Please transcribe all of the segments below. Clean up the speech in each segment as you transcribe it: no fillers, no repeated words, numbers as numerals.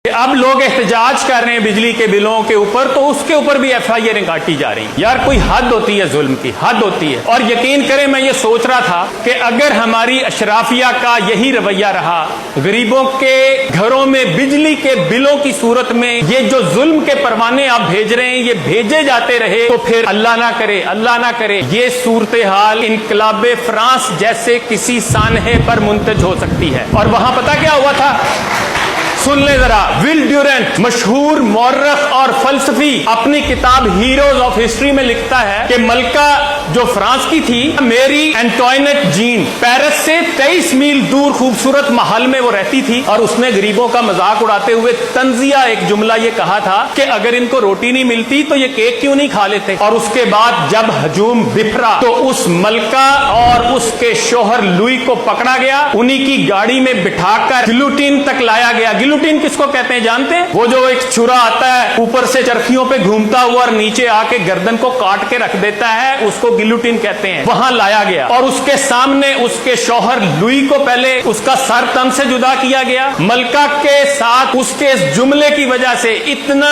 اب لوگ احتجاج کر رہے ہیں بجلی کے بلوں کے اوپر، تو اس کے اوپر بھی ایف آئی آریں کاٹی جا رہی ہیں۔ یار کوئی حد ہوتی ہے ظلم کی، حد ہوتی ہے۔ اور یقین کریں میں یہ سوچ رہا تھا کہ اگر ہماری اشرافیہ کا یہی رویہ رہا، غریبوں کے گھروں میں بجلی کے بلوں کی صورت میں یہ جو ظلم کے پروانے آپ بھیج رہے ہیں یہ بھیجے جاتے رہے، تو پھر اللہ نہ کرے یہ صورتحال انقلاب فرانس جیسے کسی سانحے پر منتج ہو سکتی ہے۔ اور وہاں پتہ کیا ہوا تھا؟ سن لیں ذرا، ول ڈیورنٹ مشہور مورخ اور فلسفی اپنی کتاب ہیروز آف ہسٹری میں لکھتا ہے کہ ملکہ جو فرانس کی تھی، میری اینٹوائنٹ جین، پیرس سے 23 میل دور خوبصورت محل میں وہ رہتی تھی، اور اس نے غریبوں کا مذاق اڑاتے ہوئے طنزیہ ایک جملہ یہ کہا تھا کہ اگر ان کو روٹی نہیں ملتی تو یہ کیک کیوں نہیں کھا لیتے۔ اور اس کے بعد جب ہجوم بفرا تو اس ملکہ اور اس کے شوہر لوئی کو پکڑا گیا، انہی کی گاڑی میں بٹھا کر گلوٹین تک لایا گیا۔ گلوٹین کس کو کہتے ہیں جانتے ہیں؟ وہ جو ایک چھرا آتا ہے اوپر سے چرخیوں پہ گھومتا ہوا اور نیچے آ کے گردن کو کاٹ کے رکھ دیتا ہے، اس کو گلوٹین کہتے ہیں۔ وہاں لایا گیا اور اس کے سامنے اس کے شوہر لوئی کو پہلے اس کا سر تن سے جدا کیا گیا۔ ملکہ کے ساتھ اس کے اس جملے کی وجہ سے اتنا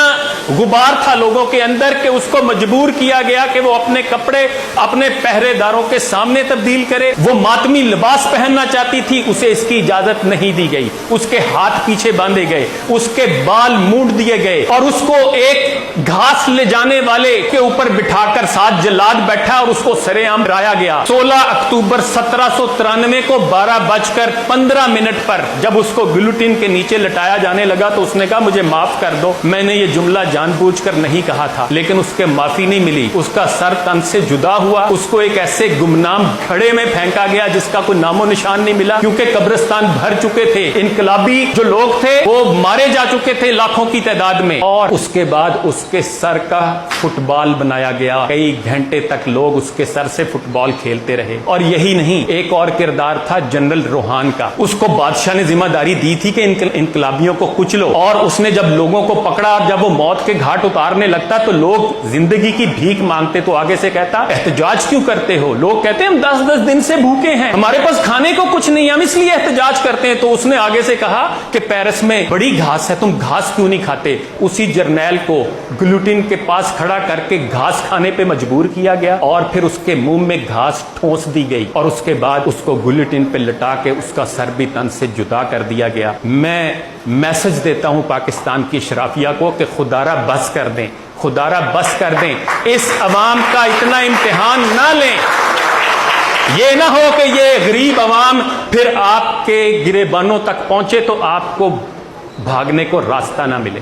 غبار تھا لوگوں کے اندر کہ اس کو مجبور کیا گیا کہ وہ اپنے کپڑے اپنے پہرے داروں کے سامنے تبدیل کرے۔ وہ ماتمی لباس پہننا چاہتی تھی، اسے اس کی اجازت نہیں دی گئی۔ اس کے ہاتھ پیچھے باندھے گئے، اس کے بال مونڈ دیے گئے، اور اس کو ایک گھاس لے جانے والے کے اوپر بٹھا کر ساتھ جلاد بیٹھا اور اس کو سرے عام رایا گیا۔ 16 اکتوبر 1793 کو 12:15 پر جب اس کو گلوٹین کے نیچے لٹایا جانے لگا تو اس نے کہا مجھے معاف کر دو، میں نے یہ جملہ جان بوجھ کر نہیں کہا تھا۔ لیکن اس کے معافی نہیں ملی، اس کا سر تن سے جدا ہوا، اس کو ایک ایسے گمنام گھڑے میں پھینکا گیا جس کا کوئی نام و نشان نہیں ملا، کیونکہ قبرستان بھر چکے تھے۔ انقلابی جو لوگ تھے وہ مارے جا چکے تھے لاکھوں کی تعداد میں، اور اس کے بعد اس کے سر کا فٹ بال بنایا گیا۔ کئی گھنٹے تک لوگ اس کے سر سے فٹ بال کھیلتے رہے۔ اور یہی نہیں، ایک اور کردار تھا جنرل روحان کا، اس کو بادشاہ نے ذمہ داری دی تھی کہ انقلابیوں کو کچلو، اور اس نے جب لوگوں کو پکڑا، جب وہ موت کے گھاٹ اتارنے لگتا تو لوگ زندگی کی بھیک مانگتے تو آگے سے کہتا احتجاج کیوں کرتے ہو؟ لوگ کہتے ہم 10 دن سے بھوکے ہیں، ہمارے پاس کھانے کو کچھ نہیں، ہم اس لیے احتجاج کرتے ہیں۔ تو اس نے آگے سے کہا کہ پیرس میں بڑی گھاس ہے، تم گھاس کیوں نہیں کھاتے؟ اسی جرنیل کو گلوٹین کے پاس کھڑا کر کے گھاس کھانے پہ مجبور کیا گیا، اور پھر اس کے منہ میں گھاس ٹھونس دی گئی، اور اس کے بعد اس کو گلوٹین پہ لٹا کے اس کا سر بھی تن سے جدا کر دیا گیا۔ میں میسج دیتا ہوں پاکستان کی اشرافیہ کو کہ خدارہ بس کر دیں، خدارہ بس کر دیں، اس عوام کا اتنا امتحان نہ لیں۔ یہ نہ ہو کہ یہ غریب عوام پھر آپ کے گریبانوں تک پہنچے تو آپ کو بھاگنے کو راستہ نہ ملے۔